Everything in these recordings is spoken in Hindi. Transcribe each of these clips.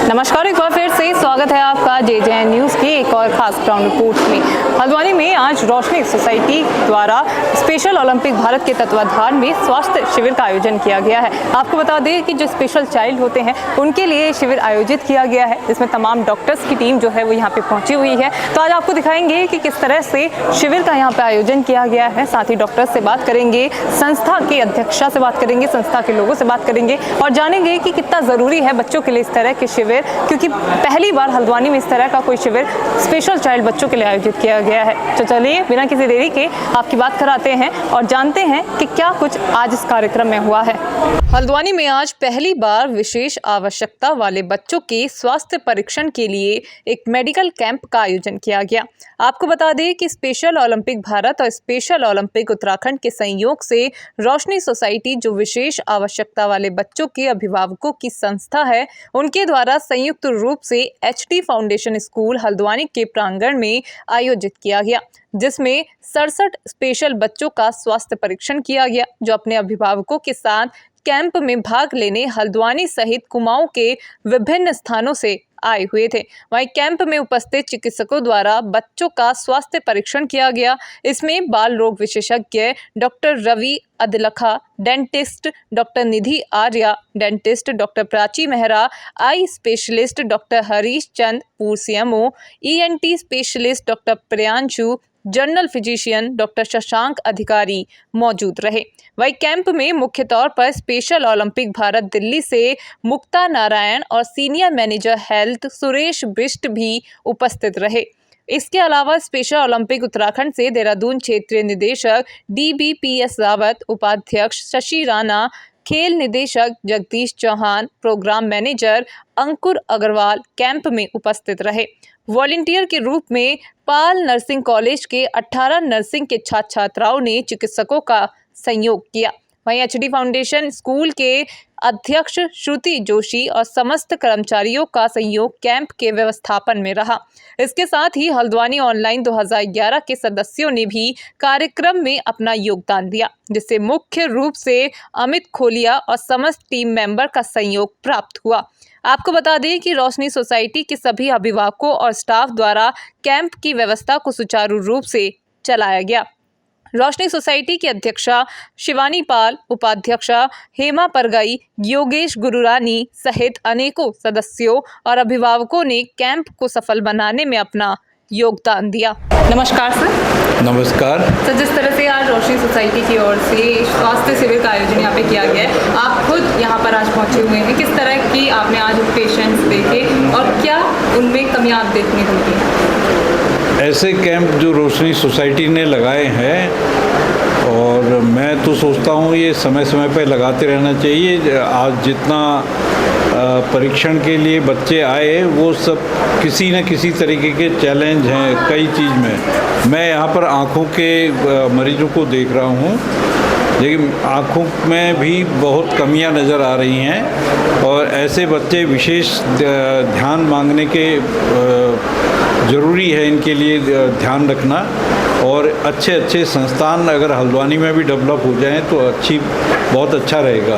नमस्कार, एक बार फिर से स्वागत है आपका JJN न्यूज़ की एक और खास ग्राउंड रिपोर्ट में। हल्द्वानी में आज रोशनी सोसाइटी द्वारा स्पेशल ओलंपिक भारत के तत्वाधान में स्वास्थ्य शिविर का आयोजन किया गया है। आपको बता दें कि जो स्पेशल चाइल्ड होते हैं उनके लिए शिविर आयोजित किया गया है, जिसमें तमाम डॉक्टर्स की टीम जो है वो यहाँ पे पहुंची हुई है। तो आज आपको दिखाएंगे कि किस तरह से शिविर का यहाँ पे आयोजन किया गया है। साथ ही डॉक्टर्स से बात करेंगे, संस्था के अध्यक्षा से बात करेंगे, संस्था के लोगों से बात करेंगे और जानेंगे कि कितना ज़रूरी है बच्चों के लिए इस तरह के शिविर, क्योंकि पहली बार हल्द्वानी में इस तरह का कोई शिविर स्पेशल चाइल्ड बच्चों के लिए आयोजित किया गया है। तो चलिए बिना किसी देरी के आपकी बात कराते हैं और जानते हैं कि क्या कुछ आज इस कार्यक्रम में हुआ है। हल्द्वानी में आज पहली बार विशेष आवश्यकता वाले बच्चों के स्वास्थ्य परीक्षण के लिए एक मेडिकल कैंप का आयोजन किया गया। आपको बता दें कि स्पेशल ओलंपिक भारत और स्पेशल ओलंपिक उत्तराखंड के संयोग से रोशनी सोसाइटी, जो विशेष आवश्यकता वाले बच्चों के अभिभावकों की संस्था है, उनके द्वारा संयुक्त रूप से HD फाउंडेशन स्कूल हल्द्वानी के प्रांगण में आयोजित किया गया, जिसमें 67 स्पेशल बच्चों का स्वास्थ्य परीक्षण किया गया, जो अपने अभिभावकों के साथ कैंप में भाग लेने हल्द्वानी सहित कुमाऊं के विभिन्न स्थानों से आए हुए थे। वहीं कैंप में उपस्थित चिकित्सकों द्वारा बच्चों का स्वास्थ्य परीक्षण किया गया। इसमें बाल रोग विशेषज्ञ doctor Ravi Adlakha, dentist doctor Nidhi Arya, dentist doctor Prachi Mehra, eye specialist doctor Harish Chand, पूर्व CMO, ENT specialist doctor Priyanshu, general physician doctor Shashank Adhikari मौजूद रहे। वही कैंप में मुख्य तौर पर स्पेशल ओलंपिक भारत दिल्ली से मुक्ता नारायण और senior manager health Suresh Bisht भी उपस्थित रहे। इसके अलावा स्पेशल ओलंपिक उत्तराखंड से देहरादून क्षेत्रीय निदेशक DBPS रावत, उपाध्यक्ष शशि राणा, खेल निदेशक जगदीश चौहान, प्रोग्राम मैनेजर अंकुर अग्रवाल कैंप में उपस्थित रहे। वॉलंटियर के रूप में पाल नर्सिंग कॉलेज के 18 नर्सिंग के छात्र छात्राओं ने चिकित्सकों का सहयोग किया। वहीं HD फाउंडेशन स्कूल के अध्यक्ष श्रुति जोशी और समस्त कर्मचारियों का सहयोग कैंप के व्यवस्थापन में रहा। इसके साथ ही हल्द्वानी ऑनलाइन 2011 के सदस्यों ने भी कार्यक्रम में अपना योगदान दिया, जिससे मुख्य रूप से अमित खोलिया और समस्त टीम मेंबर का सहयोग प्राप्त हुआ। आपको बता दें कि रोशनी सोसाइटी के सभी अभिभावकों और स्टाफ द्वारा कैंप की व्यवस्था को सुचारू रूप से चलाया गया। रोशनी सोसाइटी की अध्यक्षा शिवानी पाल, उपाध्यक्षा हेमा परगई, योगेश गुरुरानी सहित अनेकों सदस्यों और अभिभावकों ने कैंप को सफल बनाने में अपना योगदान दिया। नमस्कार सर। नमस्कार सर, जिस तरह से आज रोशनी सोसाइटी की ओर से स्वास्थ्य शिविर का आयोजन यहाँ पे किया गया है, आप खुद यहाँ पर आज पहुँचे हुए हैं, किस तरह की आपने आज पेशेंट्स देखे और क्या उनमें कमियां आप देखने को मिली? ऐसे कैंप जो रोशनी सोसाइटी ने लगाए हैं और मैं तो सोचता हूँ ये समय समय पर लगाते रहना चाहिए। आज जितना परीक्षण के लिए बच्चे आए वो सब किसी न किसी तरीके के चैलेंज हैं कई चीज़ में। मैं यहाँ पर आँखों के मरीजों को देख रहा हूँ, लेकिन आँखों में भी बहुत कमियां नज़र आ रही हैं और ऐसे बच्चे विशेष ध्यान मांगने के ज़रूरी है, इनके लिए ध्यान रखना। और अच्छे अच्छे संस्थान अगर हल्द्वानी में भी डेवलप हो जाएं तो बहुत अच्छा रहेगा।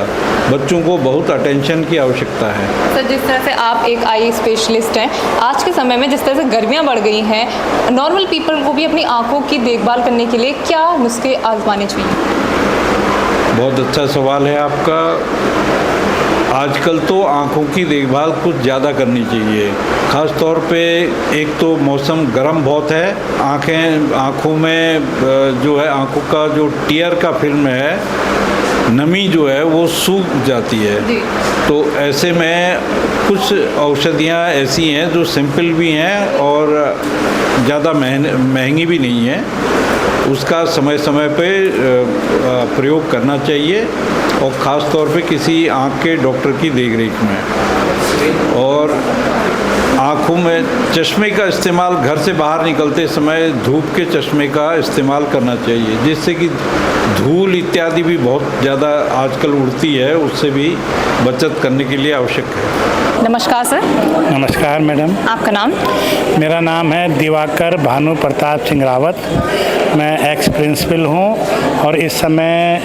बच्चों को बहुत अटेंशन की आवश्यकता है। सर, जिस तरह से आप एक आई स्पेशलिस्ट हैं, आज के समय में जिस तरह से गर्मियां बढ़ गई हैं, नॉर्मल पीपल को भी अपनी आंखों की देखभाल करने के लिए क्या नुस्खे आजमाने चाहिए? बहुत अच्छा सवाल है आपका। आजकल तो आँखों की देखभाल कुछ ज़्यादा करनी चाहिए, ख़ास तौर पे एक तो मौसम गर्म बहुत है, आँखों में जो है आँखों का जो टीयर का फिल्म है, नमी जो है वो सूख जाती है। तो ऐसे में कुछ औषधियाँ ऐसी हैं जो सिंपल भी हैं और ज़्यादा महंगी भी नहीं है, उसका समय समय पे प्रयोग करना चाहिए और ख़ास तौर पे किसी आँख के डॉक्टर की देखरेख में। और आँखों में चश्मे का इस्तेमाल घर से बाहर निकलते समय धूप के चश्मे का इस्तेमाल करना चाहिए, जिससे कि धूल इत्यादि भी बहुत ज़्यादा आजकल उड़ती है, उससे भी बचत करने के लिए आवश्यक है। नमस्कार सर। नमस्कार मैडम। आपका नाम? मेरा नाम है दिवाकर भानु प्रताप सिंह रावत। मैं एक्स प्रिंसिपल हूँ और इस समय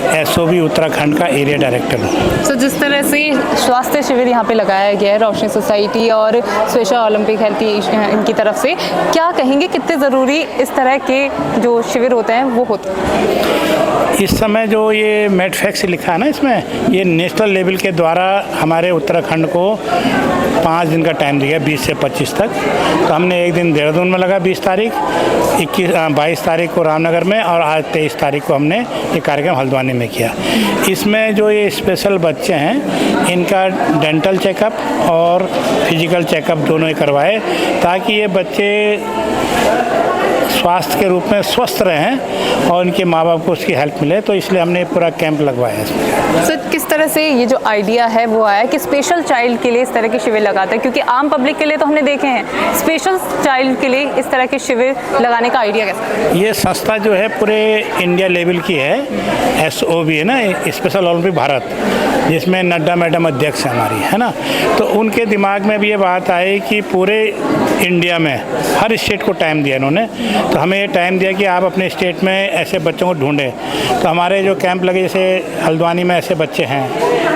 एसओबी उत्तराखंड का एरिया डायरेक्टर हूँ। तो जिस तरह से स्वास्थ्य शिविर यहाँ पे लगाया गया है रोशनी सोसाइटी और स्पेशल ओलंपिक हेल्थ इनकी तरफ से, क्या कहेंगे कितने ज़रूरी इस तरह के जो शिविर होते हैं वो होते हैं? इस समय जो ये मेडफैक्स लिखा है ना, इसमें ये नेशनल लेवल के द्वारा हमारे उत्तराखंड को 5 दिन का टाइम दिया, 20 से 25 तक। तो हमने एक दिन देहरादून में लगा 20 तारीख, 22 तारीख को रामनगर में और आज 23 तारीख को हमने ये कार्यक्रम हल्द्वानी में किया। इसमें जो ये स्पेशल बच्चे हैं इनका डेंटल चेकअप और फिजिकल चेकअप दोनों ही करवाए, ताकि ये बच्चे स्वास्थ्य के रूप में स्वस्थ रहें और उनके माँ बाप को उसकी हेल्प मिले। तो इसलिए हमने पूरा कैंप लगवाया है। सर, किस तरह से ये जो आइडिया है वो आया कि स्पेशल चाइल्ड के लिए इस तरह के शिविर लगाते हैं, क्योंकि आम पब्लिक के लिए तो हमने देखे हैं, स्पेशल चाइल्ड के लिए इस तरह के शिविर लगाने का आइडिया कैसा? ये संस्था जो है पूरे इंडिया लेवल की है, एसओबी है ना, स्पेशल ओलंपिक भारत, जिसमें नड्डा मैडम अध्यक्ष है हमारी, है ना। तो उनके दिमाग में भी ये बात आई कि पूरे इंडिया में हर स्टेट को टाइम दिया इन्होंने, तो हमें ये टाइम दिया कि आप अपने स्टेट में ऐसे बच्चों को ढूंढें। तो हमारे जो कैंप लगे, जैसे हल्द्वानी में ऐसे बच्चे हैं,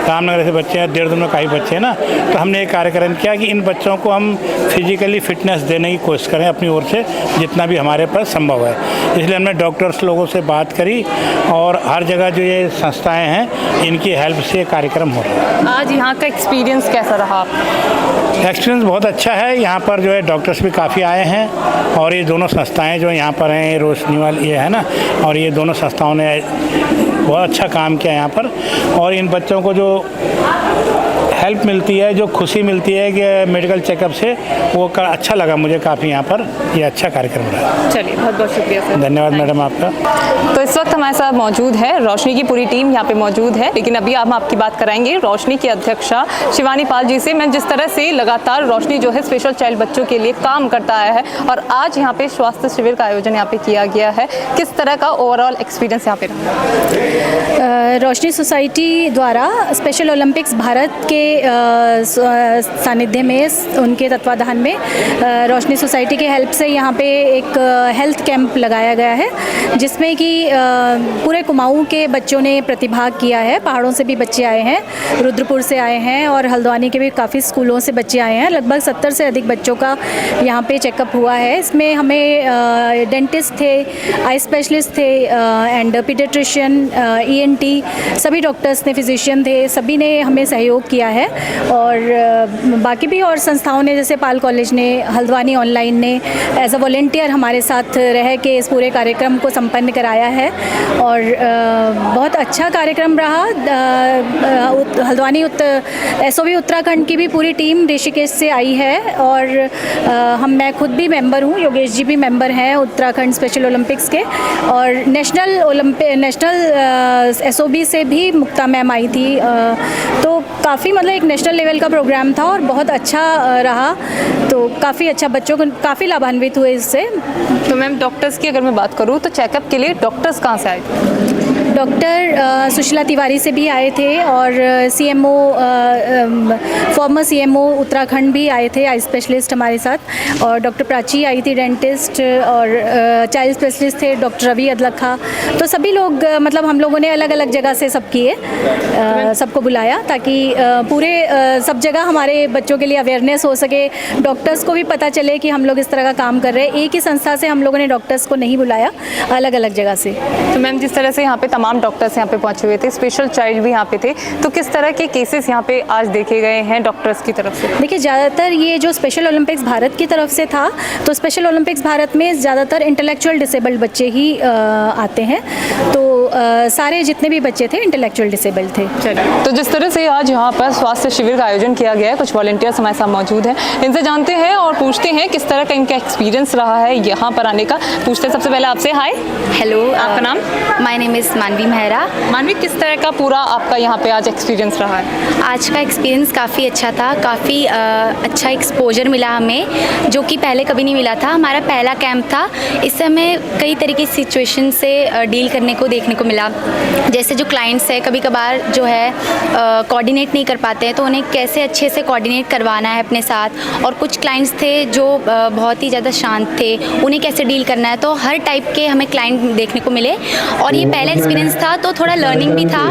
रामनगर ऐसे बच्चे हैं, देहरादून में कई बच्चे हैं ना, तो हमने एक कार्यक्रम किया कि इन बच्चों को हम फिजिकली फिटनेस देने की कोशिश करें अपनी ओर से, जितना भी हमारे पास संभव है। इसलिए हमने डॉक्टर्स लोगों से बात करी और हर जगह जो ये संस्थाएँ हैं इनकी हेल्प से कार्यक्रम हो रहा है। आज यहाँ का एक्सपीरियंस कैसा रहा? एक्सपीरियंस बहुत अच्छा है। यहाँ पर जो है डॉक्टर्स भी काफ़ी आए हैं और ये दोनों संस्थाएं जो यहाँ पर हैं, रोशनी वाली ये है ना, और ये दोनों संस्थाओं ने बहुत अच्छा काम किया यहाँ पर। और इन बच्चों को जो हेल्प मिलती है, जो खुशी मिलती है कि मेडिकल चेकअप से, वो अच्छा लगा मुझे काफ़ी। यहाँ पर ये अच्छा कार्यक्रम रहा। चलिए, बहुत बहुत शुक्रिया सर। धन्यवाद मैडम आपका। तो इस वक्त हमारे साथ मौजूद है रोशनी की पूरी टीम यहाँ पे मौजूद है, लेकिन अभी हम आपकी बात कराएंगे रोशनी की अध्यक्षा शिवानी पाल जी से। मैं जिस तरह से लगातार रोशनी जो है स्पेशल चाइल्ड बच्चों के लिए काम करता आया है और आज यहाँ पे स्वास्थ्य शिविर का आयोजन यहाँ पे किया गया है, किस तरह का ओवरऑल एक्सपीरियंस यहाँ पे रहा? रोशनी सोसाइटी द्वारा स्पेशल ओलंपिक्स भारत के सानिध्य में, उनके तत्वाधान में रोशनी सोसाइटी के हेल्प से यहाँ पे एक हेल्थ कैंप लगाया गया है, जिसमें कि पूरे कुमाऊं के बच्चों ने प्रतिभाग किया है। पहाड़ों से भी बच्चे आए हैं, रुद्रपुर से आए हैं और हल्द्वानी के भी काफ़ी स्कूलों से बच्चे आए हैं। लगभग 70 से अधिक बच्चों का यहाँ पे चेकअप हुआ है। इसमें हमें डेंटिस्ट थे, आई स्पेशलिस्ट थे एंड पीडियाट्रिशियन, ENT, सभी डॉक्टर्स ने, फिजिशियन थे, सभी ने हमें सहयोग किया है। और बाकी भी और संस्थाओं ने, जैसे पाल कॉलेज ने, हल्द्वानी ऑनलाइन ने एज अ वॉलंटियर हमारे साथ रह के इस पूरे कार्यक्रम को संपन्न कराया है और बहुत अच्छा कार्यक्रम रहा। हल्द्वानी एसओबी उत्तराखंड की भी पूरी टीम ऋषिकेश से आई है और मैं खुद भी मेंबर हूँ, योगेश जी भी मेंबर हैं उत्तराखंड स्पेशल ओलंपिक्स के, और नेशनल एसओबी से भी मुक्ता मैम आई थी। तो काफ़ी मतलब एक नेशनल लेवल का प्रोग्राम था और बहुत अच्छा रहा। तो काफ़ी अच्छा, बच्चों को काफ़ी लाभान्वित हुए इससे। तो मैम, डॉक्टर्स की अगर मैं बात करूँ तो चेकअप के लिए डॉक्टर्स कहाँ से आए थे? डॉक्टर सुशीला तिवारी से भी आए थे और CMO, फॉर्मर CMO उत्तराखंड भी आए थे, आई स्पेशलिस्ट हमारे साथ, और डॉक्टर प्राची आई थी, डेंटिस्ट, और चाइल्ड स्पेशलिस्ट थे डॉक्टर रवि अदलखा। तो सभी लोग, मतलब हम लोगों ने अलग अलग जगह से सब किए, सबको बुलाया ताकि पूरे सब जगह हमारे बच्चों के लिए अवेयरनेस हो सके, डॉक्टर्स को भी पता चले कि हम लोग इस तरह का काम कर रहे हैं। एक ही संस्था से हम लोगों ने डॉक्टर्स को नहीं बुलाया, अलग अलग जगह से। तो मैम, जिस तरह से यहाँ पे तमाम डॉक्टर्स यहाँ पे पहुँचे हुए थे, स्पेशल चाइल्ड भी यहाँ पे थे, तो किस तरह के केसेस यहाँ पे आज देखे गए हैं डॉक्टर्स की तरफ से? देखिए, ज़्यादातर ये जो स्पेशल ओलंपिक्स भारत की तरफ से था, तो स्पेशल ओलंपिक्स भारत में ज़्यादातर इंटेलेक्चुअल डिसेबल्ड बच्चे ही आते हैं। तो सारे जितने भी बच्चे थे इंटेलेक्चुअल डिसेबल्ड थे। चलिए, तो जिस तरह से आज यहाँ पर स्वास्थ्य शिविर का आयोजन किया गया है। कुछ वॉलंटियर्स हमारे साथ मौजूद हैं, इनसे जानते हैं और पूछते हैं किस तरह का इनका एक्सपीरियंस रहा है यहाँ पर आने का। पूछते हैं सबसे पहले आपसे, हाय, हेलो, आपका नाम? माय नेम इज़ मानवी मेहरा। मानवी, किस तरह का पूरा आपका यहाँ पे आज एक्सपीरियंस रहा है? आज का एक्सपीरियंस काफ़ी अच्छा था, काफ़ी अच्छा एक्सपोजर मिला हमें, जो कि पहले कभी नहीं मिला था। हमारा पहला कैंप था, इस समय कई तरह की सिचुएशन से डील करने को देखने को मिला। जैसे जो क्लाइंट्स है कभी कभार जो है कोऑर्डिनेट नहीं कर पाते हैं, तो उन्हें कैसे अच्छे से कोऑर्डिनेट करवाना है अपने साथ। और कुछ क्लाइंट्स थे जो बहुत ही ज़्यादा शांत थे, उन्हें कैसे डील करना है। तो हर टाइप के हमें क्लाइंट देखने को मिले और ये पहला एक्सपीरियंस था, तो थोड़ा लर्निंग भी था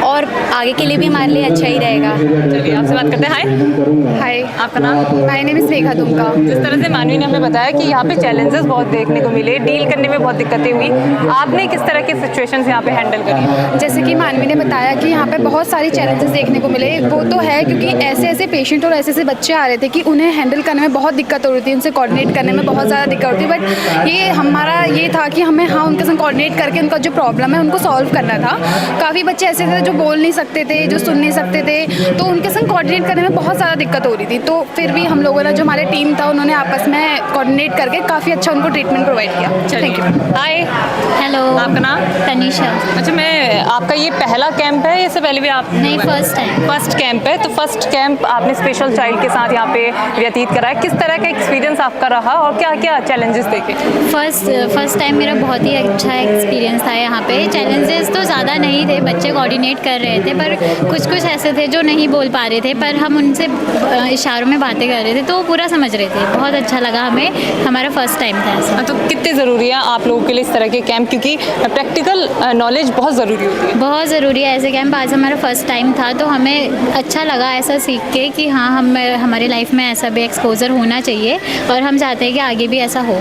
और आगे के लिए भी हमारे लिए अच्छा ही रहेगा। चलिए आपसे बात करते हैं। हाय, आपका नाम? My name is Megha Dumka. जिस तरह से मानवी ने हमें बताया कि यहाँ पे चैलेंजेस बहुत देखने को मिले, डील करने में बहुत दिक्कतें हुई, आपने किस तरह की सिचुएशंस यहाँ पे हैंडल करी? जैसे कि मानवी ने बताया कि यहाँ पे बहुत सारी चैलेंजेस देखने को मिले। वो तो है क्योंकि ऐसे ऐसे पेशेंट और ऐसे ऐसे बच्चे आ रहे थे कि उन्हें हैंडल करने में बहुत दिक्कत हो रही थी, उनसे कोऑर्डिनेट करने में बहुत ज़्यादा दिक्कत होती है। बट ये हमारा ये था कि हमें उनके संग कोऑर्डिनेट करके उनका जो प्रॉब्लम है उनको सॉल्व करना था। काफ़ी बच्चे ऐसे थे जो बोल नहीं सकते थे, जो सुन नहीं सकते थे, तो उनके संग कोऑर्डिनेट करने में बहुत ज़्यादा दिक्कत हो रही थी। तो फिर भी हम लोगों ने, जो हमारे टीम था, उन्होंने आपस में कोऑर्डिनेट करके काफ़ी अच्छा उनको ट्रीटमेंट प्रोवाइड किया। Thank you. हाय, हेलो, आपका नाम? तनीषा। अच्छा, मैं आपका ये पहला कैंप है, इससे पहले भी आप? नहीं, फर्स्ट टाइम। फर्स्ट कैंप है। तो फर्स्ट कैंप आपने स्पेशल चाइल्ड के साथ यहाँ पे व्यतीत करा है, किस तरह का एक्सपीरियंस आपका रहा और क्या क्या चैलेंजेस देखे? फर्स्ट टाइम मेरा बहुत ही अच्छा एक्सपीरियंस था यहाँ पे। चैलेंजेस तो ज़्यादा नहीं थे, बच्चे कोऑर्डिनेट कर रहे थे, पर कुछ ऐसे थे जो नहीं बोल पा रहे थे, पर हम उनसे इशारों में बातें कर रहे थे तो वो पूरा समझ रहे थे। बहुत अच्छा लगा हमें, हमारा फर्स्ट टाइम था ऐसा। तो कितने ज़रूरी है आप लोगों के लिए इस तरह के कैंप, क्योंकि प्रैक्टिकल नॉलेज बहुत ज़रूरी होती है? बहुत ज़रूरी है ऐसे कैंप। आज हमारा फर्स्ट टाइम था तो हमें अच्छा लगा ऐसा सीख के कि हाँ, हमारे लाइफ में ऐसा भी एक्सपोजर होना चाहिए और हम चाहते हैं कि आगे भी ऐसा हो।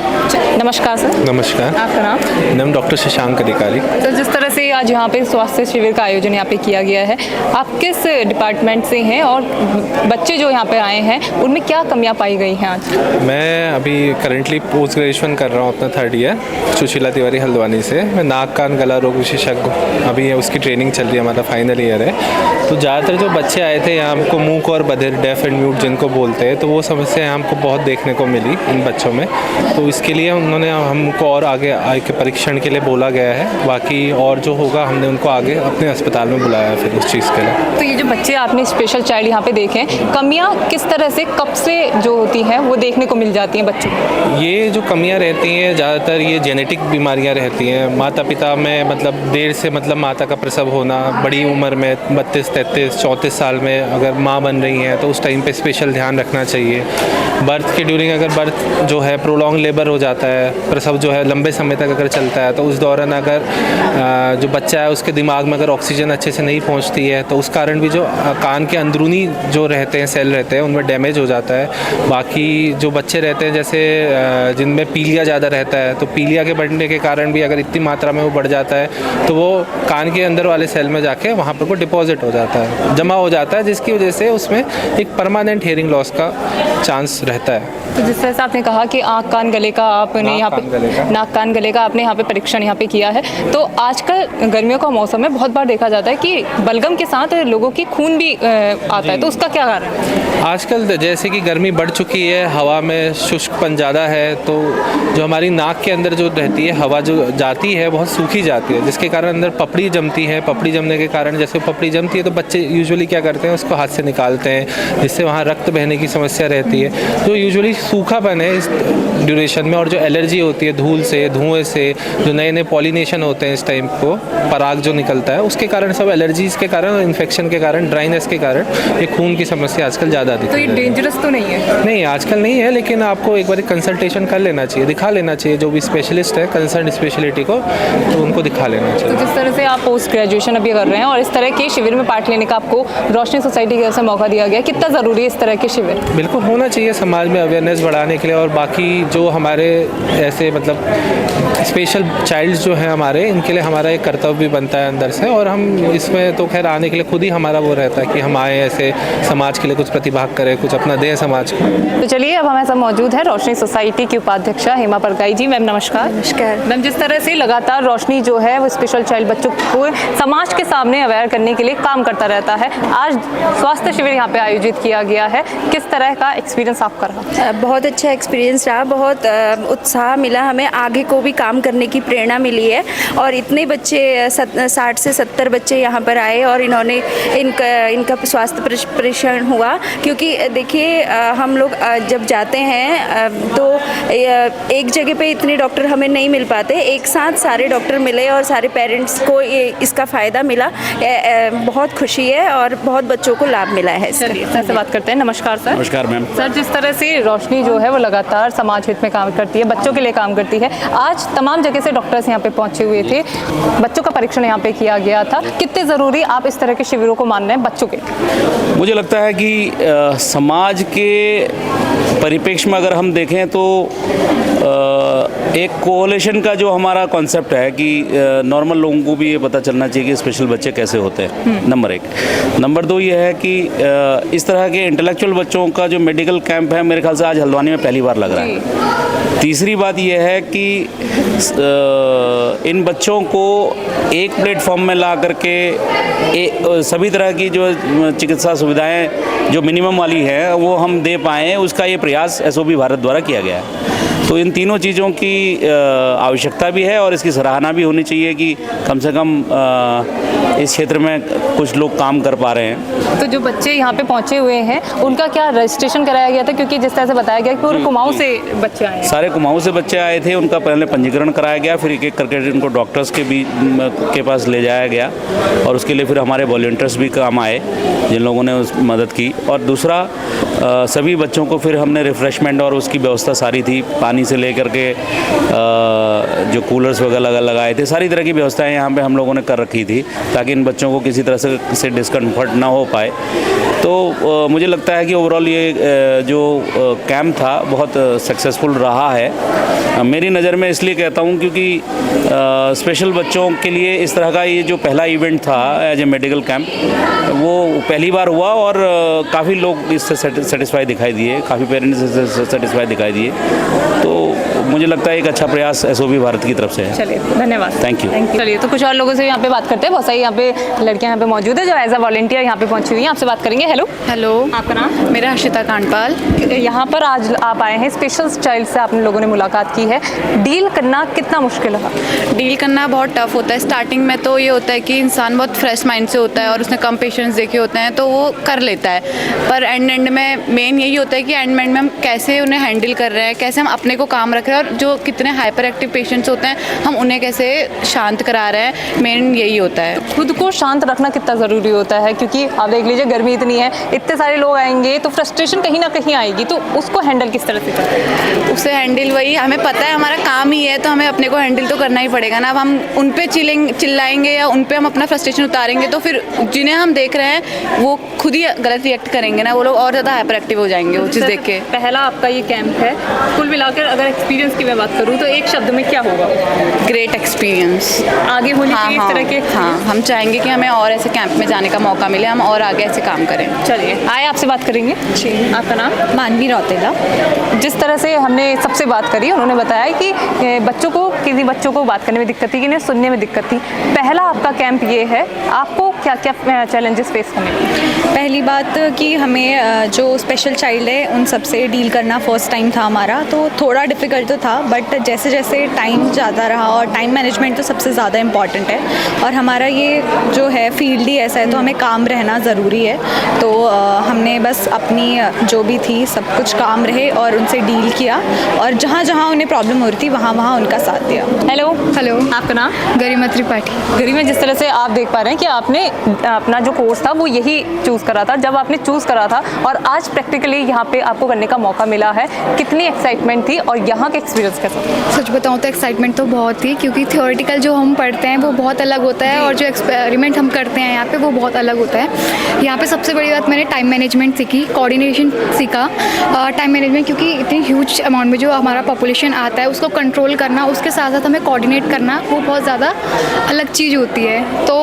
नमस्कार सर। नमस्कार, आपका नाम? नाम डॉक्टर शशांक अधिकारी। तो जिस तरह से आज यहाँ पे स्वास्थ्य शिविर का आयोजन यहाँ पे किया गया है, आप किस डिपार्टमेंट से हैं और बच्चे जो यहाँ पे आए हैं उनमें क्या कमियाँ पाई गई हैं आज? मैं अभी करंटली पोस्ट ग्रेजुएशन कर रहा हूँ अपना 3rd ईयर, सुशीला तिवारी हल्द्वानी से। मैं नाक कान गला रोग विशेषज्ञ, अभी उसकी ट्रेनिंग चल रही है, हमारा फाइनल ईयर है। तो ज़्यादातर जो बच्चे आए थे यहाँ, हमको मूक और बधिर, डेफ एंड म्यूट जिनको बोलते हैं, तो वो समस्या हमको बहुत देखने को मिली इन बच्चों में। तो इसके लिए उन्होंने हमको और आगे के परीक्षण के लिए बोला गया है। बाकी और जो होगा हमने उनको आगे अपने अस्पताल में बुलाया है फिर उस चीज़ के लिए। तो ये जो बच्चे आपने स्पेशल चाइल्ड यहाँ पे देखे, कमियाँ किस तरह से कब से जो होती हैं वो देखने को मिल जाती हैं बच्चों को? ये जो कमियां रहती हैं ज़्यादातर ये जेनेटिक बीमारियां रहती हैं। माता पिता में मतलब देर से माता का प्रसव होना, बड़ी उम्र में 32, 33, 34 साल में अगर माँ बन रही हैं तो उस टाइम पे स्पेशल ध्यान रखना चाहिए। बर्थ के ड्यूरिंग अगर बर्थ जो है प्रोलॉन्ग लेबर हो जाता है, प्रसव जो है लंबे समय तक अगर चलता है, तो उस दौरान अगर जो बच्चा है उसके दिमाग में अगर ऑक्सीजन अच्छे से नहीं पहुँचती है तो उस कारण भी जो कान के अंदरूनी जो रहते हैं सेल रहते हैं उनमें डैमेज हो जाता है। बाकी जो बच्चे रहते हैं जैसे जिनमें पीलिया ज़्यादा रहता है, तो पीलिया के बढ़ने के कारण भी अगर इतनी मात्रा में वो बढ़ जाता है तो वो कान के अंदर वाले सेल में जाके वहाँ पर वो डिपॉजिट हो जाता है, जमा हो जाता है, जिसकी वजह से उसमें एक परमानेंट हियरिंग लॉस का चांस रहता है। तो जिस तरह से आपने कहा कि आँख कान गले का आपने यहाँ पे, नाक कान गले का आपने यहाँ पे परीक्षण यहाँ पे किया है, तो आजकल गर्मियों का मौसम है, बहुत बार देखा जाता है कि बलगम के साथ लोगों की खून भी आता है, तो उसका क्या कारण है? आजकल जैसे कि गर्मी बढ़ चुकी है, हवा में शुष्कपन ज़्यादा है, तो जो हमारी नाक के अंदर जो रहती है हवा जो जाती है बहुत सूखी जाती है, जिसके कारण अंदर पपड़ी जमती है। पपड़ी जमने के कारण जैसे पपड़ी जमती है तो बच्चे यूजुअली क्या करते हैं, उसको हाथ से निकालते हैं, जिससे वहाँ रक्त बहने की समस्या रहती है। जो यूजुअली सूखापन है इस ड्यूरेशन में, और जो एलर्जी होती है धूल से, धुएँ से, जो नए नए पॉलिनेशन होते हैं इस टाइम को, पराग जो निकलता है उसके कारण, सब एलर्जीज के कारण और इन्फेक्शन के कारण, ड्राइनेस के कारण ये खून की समस्या आजकल ज़्यादा दिखती है। तो ये डेंजरस तो नहीं है? नहीं, आजकल नहीं है, लेकिन आपको एक बार कंसल्टेशन कर लेना चाहिए, दिखा लेना चाहिए जो भी स्पेशलिस्ट है कंसर्न स्पेशलिटी को, तो उनको दिखा लेना चाहिए। तो जिस तरह से आप पोस्ट ग्रेजुएशन अभी कर रहे हैं और इस तरह के शिविर में पार्ट लेने का आपको रोशनी सोसाइटी की ओर से मौका दिया गया, कितना ज़रूरी है इस तरह के शिविर? बिल्कुल होना चाहिए समाज में अवेयरनेस बढ़ाने के लिए। और बाकी जो हमारे ऐसे स्पेशल चाइल्ड्स जो हैं हमारे, इनके लिए हमारा एक कर्तव्य भी बनता है अंदर से, और हम इसमें तो खैर आने के लिए खुद ही हमारा वो रहता है कि हम आए ऐसे समाज के लिए कुछ प्रतिभाग करें, कुछ अपना दें समाज को। तो चलिए अब हमारे साथ मौजूद है रोशनी सोसाइटी की उपाध्यक्षा हेमा परगाई जी। मैम नमस्कार। नमस्कार मैम, जिस तरह से लगातार रोशनी जो है वो स्पेशल चाइल्ड बच्चों को समाज के सामने अवेयर करने के लिए काम करता रहता है, आज स्वास्थ्य शिविर यहाँ पे आयोजित किया गया है। किस तरह का एक्सपीरियंस आपका रहा? बहुत अच्छा एक्सपीरियंस रहा, बहुत उत्साह मिला हमें, आगे को भी काम करने की प्रेरणा मिली है। और इतने बच्चे 60 से 70 बच्चे यहाँ पर आए और इन्होंने इनका स्वास्थ्य परीक्षण हुआ। क्योंकि देखिए हम लोग जब जाते हैं तो एक जगह पे इतने डॉक्टर हमें नहीं मिल पाते, एक साथ सारे डॉक्टर मिले और सारे पेरेंट्स को इसका फ़ायदा मिला। बहुत खुशी है और बहुत बच्चों को लाभ मिला है। चलिए सर से बात करते हैं। नमस्कार सर। नमस्कार मैम। सर, जिस तरह से रोशनी जो है वो लगातार समाज हित में काम करती है, बच्चों के लिए काम करती है, आज तमाम जगह से डॉक्टर्स यहाँ पे पहुँचे हुए थे, बच्चों का परीक्षण यहाँ पे किया गया था। कितने ज़रूरी आप इस तरह के शिविरों को मान रहे हैं बच्चों के? मुझे लगता है कि समाज के परिप्रेक्ष्य में अगर हम देखें तो एक कोऑलिशन का जो हमारा कॉन्सेप्ट है कि नॉर्मल लोगों को भी ये पता चलना चाहिए कि स्पेशल बच्चे कैसे होते हैं, नंबर 1। नंबर 2 ये है कि इस तरह के इंटेलेक्चुअल बच्चों का जो मेडिकल कैंप है, मेरे ख्याल से आज हल्द्वानी में पहली बार लग रहा है। तीसरी बात यह है कि इन बच्चों को एक प्लेटफॉर्म में ला करके सभी तरह की जो चिकित्सा सुविधाएं जो मिनिमम वाली है वो हम दे पाएँ, उसका ये प्रयास SOB भारत द्वारा किया गया है। तो इन तीनों चीज़ों की आवश्यकता भी है और इसकी सराहना भी होनी चाहिए कि कम से कम इस क्षेत्र में कुछ लोग काम कर पा रहे हैं। तो जो बच्चे यहाँ पे पहुँचे हुए हैं उनका क्या रजिस्ट्रेशन कराया गया था? क्योंकि जिस तरह से बताया गया कि पूरे कुमाऊँ से बच्चे आए हैं। सारे कुमाऊँ से बच्चे आए थे, उनका पहले पंजीकरण कराया गया, फिर एक एक करके उनको डॉक्टर्स के पास ले जाया गया और उसके लिए फिर हमारे वॉलंटियर्स भी काम आए जिन लोगों ने उस मदद की। और दूसरा सभी बच्चों को फिर हमने रिफ़्रेशमेंट और उसकी व्यवस्था सारी थी, पानी से लेकर के जो कूलर्स वगैरह लगाए थे, सारी तरह की व्यवस्थाएं यहाँ पे हम लोगों ने कर रखी थी ताकि इन बच्चों को किसी तरह से डिस्कम्फर्ट ना हो पाए। तो मुझे लगता है कि ओवरऑल ये जो कैंप था बहुत सक्सेसफुल रहा है। मेरी नज़र में इसलिए कहता हूँ क्योंकि स्पेशल बच्चों के लिए इस तरह का ये जो पहला इवेंट था एज ए मेडिकल कैंप, वो पहली बार हुआ और काफ़ी लोग इससे सेटिस्फाई दिखाई दिए, काफ़ी पेरेंट्स इससे सेटिस्फाई दिखाई दिए। तो मुझे लगता है एक अच्छा प्रयास SOB भारत की तरफ से है। चलिए धन्यवाद। Thank you. चलिए तो कुछ और लोगों से यहाँ पे बात करते हैं। बहुत सारी यहाँ पे लड़कियाँ यहाँ पे मौजूद है जो एज अ वॉलंटियर यहाँ पे पहुँची हुई हैं, आपसे बात करेंगे। हेलो। हेलो, आपका नाम? मेरा हर्षिता कांडपाल। यहाँ पर आज आप आए हैं, स्पेशल चाइल्ड से आपने लोगों ने मुलाकात की है। डील करना कितना मुश्किल है? डील करना बहुत टफ होता है। स्टार्टिंग में तो ये होता है कि इंसान बहुत फ्रेश माइंड से होता है और उसने कम पेशेंट्स देखे होते हैं तो वो कर लेता है, पर एंड में मेन यही होता है कि एंड में हम कैसे उन्हें हैंडल कर रहे हैं, कैसे हम अपने को काम रख रहे हैं और जो कितने हाइपर एक्टिव पेशेंट्स होते हैं हम उन्हें कैसे शांत करा रहे हैं, मेन यही होता है। खुद को शांत रखना कितना ज़रूरी होता है? क्योंकि आप देख लीजिए गर्मी इतनी है, इतने सारे लोग आएंगे तो फ्रस्ट्रेशन कहीं ना कहीं आएगी, तो उसको हैंडल किस तरह से करते हैं? उससे हैंडल वही, हमें पता है हमारा काम ही है तो हमें अपने को हैंडल तो करना ही पड़ेगा ना। अब हम उन पे चिल्लाएंगे या उन पे हम अपना फ्रस्ट्रेशन उतारेंगे तो फिर जिन्हें हम देख रहे हैं वो खुद ही गलत रिएक्ट करेंगे ना, वो लोग और ज़्यादा हाइपर एक्टिव हो जाएंगे वो चीज़ देख के। पहला आपका ये कैंप है, कुल मिलाकर अगर एक्सपीरियंस की मैं बात करूँ तो एक शब्द में क्या होगा? Great experience. आगे होने चाहिए इस तरह के। हाँ, हम चाहेंगे कि हमें और ऐसे कैंप में जाने का मौका मिले, हम और आगे ऐसे काम करें। चलिए आए आपसे बात करेंगे। जी। आपका नाम? मानवी रौतेला। जिस तरह से हमने सबसे बात करी उन्होंने बताया कि किसी बच्चों को बात करने में दिक्कत थी, किन्हें सुनने में दिक्कत थी। पहला आपका कैंप ये है, आपको क्या क्या चैलेंजेस फेस करने पड़े? पहली बात कि हमें जो स्पेशल चाइल्ड है उन सब से डील करना फर्स्ट टाइम था हमारा, तो थोड़ा डिफ़िकल्ट तो था, बट जैसे जैसे टाइम जाता रहा और टाइम मैनेजमेंट तो सबसे ज़्यादा इम्पॉर्टेंट है और हमारा ये जो है फील्ड ही ऐसा है तो हमें काम रहना ज़रूरी है। तो हमने बस अपनी जो भी थी सब कुछ काम रहे और उनसे डील किया और जहाँ जहाँ उन्हें प्रॉब्लम हो रही थी वहाँ वहाँ उनका साथ दिया। हेलो। हेलो, आपका नाम? गरिमा त्रिपाठी। गरिमा, जिस तरह से आप देख पा रहे हैं कि आपने अपना जो कोर्स था वो यही चूज़ करा था, जब आपने चूज़ करा था और आज प्रैक्टिकली यहाँ पे आपको करने का मौका मिला है, कितनी एक्साइटमेंट थी और यहाँ का एक्सपीरियंस कैसा? सच बताऊँ तो एक्साइटमेंट तो बहुत थी क्योंकि थियोरेटिकल जो हम पढ़ते हैं वो बहुत अलग होता है और जो एक्सपेरिमेंट हम करते हैं यहाँ पे वो बहुत अलग होता है। यहाँ पे सबसे बड़ी बात मैंने टाइम मैनेजमेंट सीखी, कोऑर्डिनेशन सीखा। टाइम मैनेजमेंट क्योंकि इतनी ह्यूज अमाउंट में जो हमारा पॉपुलेशन आता है उसको कंट्रोल करना, उसके साथ साथ हमें कोऑर्डिनेट करना, वो बहुत ज़्यादा अलग चीज़ होती है। तो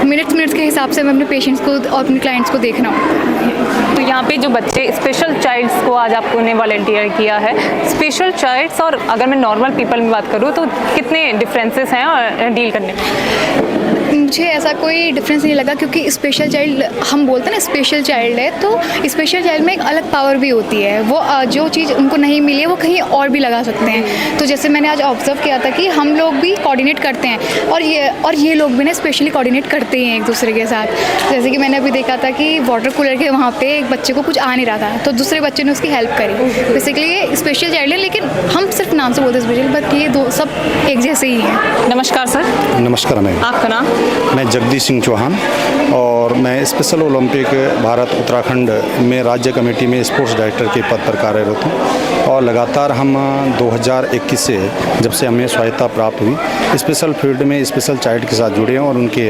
मिनट्स के हिसाब से मैं अपने पेशेंट्स को और अपने क्लाइंट्स को देखना होता है। तो यहाँ पे जो बच्चे स्पेशल चाइल्ड्स को आज आपको ने वॉलंटियर किया है, स्पेशल चाइल्ड्स और अगर मैं नॉर्मल पीपल में बात करूँ तो कितने डिफरेंसेस हैं और डील करने में? मुझे ऐसा कोई डिफरेंस नहीं लगा, क्योंकि स्पेशल चाइल्ड हम बोलते हैं ना, स्पेशल चाइल्ड है तो स्पेशल चाइल्ड में एक अलग पावर भी होती है। वो जो चीज़ उनको नहीं मिली है वो कहीं और भी लगा सकते हैं। तो जैसे मैंने आज ऑब्जर्व किया था कि हम लोग भी कोऑर्डिनेट करते हैं और ये लोग भी ना स्पेशली कोऑर्डिनेट करते हैं एक दूसरे के साथ। जैसे कि मैंने अभी देखा था कि वाटर कूलर के वहाँ पे एक बच्चे को कुछ आ नहीं रहा था, तो दूसरे बच्चे ने उसकी हेल्प करी। बेसिकली ये स्पेशल चाइल्ड है, लेकिन हम सिर्फ नाम से बोलते हैं स्पेशल, बट ये दो सब एक जैसे ही हैं। नमस्कार सर। नमस्कार मैम। आपका नाम? मैं जगदीश सिंह चौहान और मैं स्पेशल ओलंपिक भारत उत्तराखंड में राज्य कमेटी में स्पोर्ट्स डायरेक्टर के पद पर कार्यरत हूँ। और लगातार हम 2021 से जब से हमें स्वायत्ता प्राप्त हुई स्पेशल फील्ड में स्पेशल चाइल्ड के साथ जुड़े हैं और उनके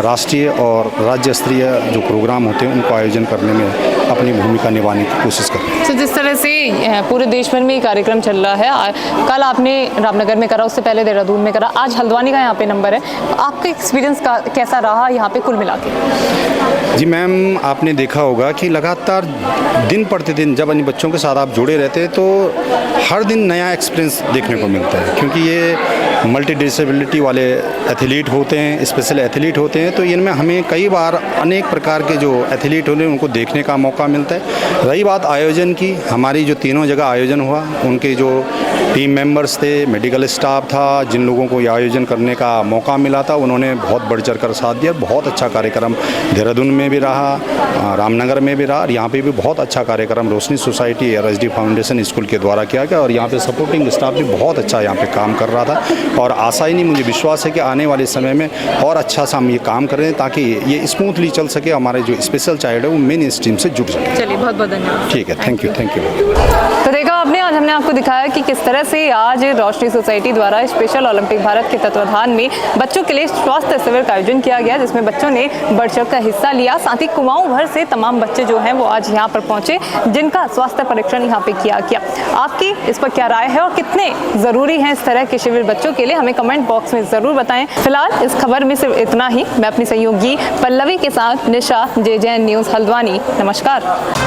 राष्ट्रीय और राज्य स्तरीय जो प्रोग्राम होते हैं उनको आयोजन करने में अपनी भूमिका निभाने की कोशिश करते हैं। तो जिस तरह से पूरे देश भर में ये कार्यक्रम चल रहा है, कल आपने रामनगर में करा, उससे पहले देहरादून में करा, आज हल्द्वानी का यहाँ पे नंबर है, आपका एक्सपीरियंस कैसा रहा यहाँ पे कुल मिला के? जी मैम, आपने देखा होगा कि लगातार दिन प्रतिदिन जब इन बच्चों के साथ आप जुड़े रहते हैं तो हर दिन नया एक्सपीरियंस देखने को मिलता है, क्योंकि ये मल्टी डिसेबिलिटी वाले एथलीट होते हैं, स्पेशल एथलीट होते हैं, तो इनमें हमें कई बार अनेक प्रकार के जो एथलीट होते हैं उनको देखने का मौका मिलता है। रही बात आयोजन की, हमारी जो तीनों जगह आयोजन हुआ उनके जो टीम मेंबर्स थे, मेडिकल स्टाफ था, जिन लोगों को ये आयोजन करने का मौका मिला था उन्होंने बहुत बढ़ चढ़ कर साथ दिया। बहुत अच्छा कार्यक्रम देहरादून में भी रहा, रामनगर में भी रहा और यहाँ पे भी बहुत अच्छा कार्यक्रम रोशनी सोसाइटी RSD फाउंडेशन स्कूल के द्वारा किया गया और यहाँ पे सपोर्टिंग स्टाफ भी बहुत अच्छा यहाँ पे काम कर रहा था। और आशा ही नहीं, मुझे विश्वास है कि आने वाले समय में और अच्छा सा हम ये काम करें ताकि ये स्मूथली चल सके, हमारे जो स्पेशल चाइल्ड है वो मेन स्ट्रीम से जुड़ सके। चलिए, बहुत बहुत धन्यवाद। ठीक है, थैंक यू। तो देखा आपने, आज हमने आपको दिखाया कि किस तरह से आज रोशनी सोसाइटी द्वारा स्पेशल ओलंपिक भारत के तत्वाधान में बच्चों के लिए स्वास्थ्य शिविर का आयोजन किया गया, जिसमें बच्चों ने बढ़ चढ़ कर हिस्सा लिया। साथ ही कुमाऊं भर से तमाम बच्चे जो हैं वो आज यहाँ पर पहुंचे, जिनका स्वास्थ्य परीक्षण यहाँ पे किया गया। आपकी इस पर क्या राय है और कितने ज़रूरी हैं इस तरह के शिविर बच्चों के लिए, हमें कमेंट बॉक्स में ज़रूर बताएं। फिलहाल इस खबर में सिर्फ इतना ही। मैं अपनी सहयोगी पल्लवी के साथ निशा, JJN न्यूज़ हल्द्वानी। नमस्कार।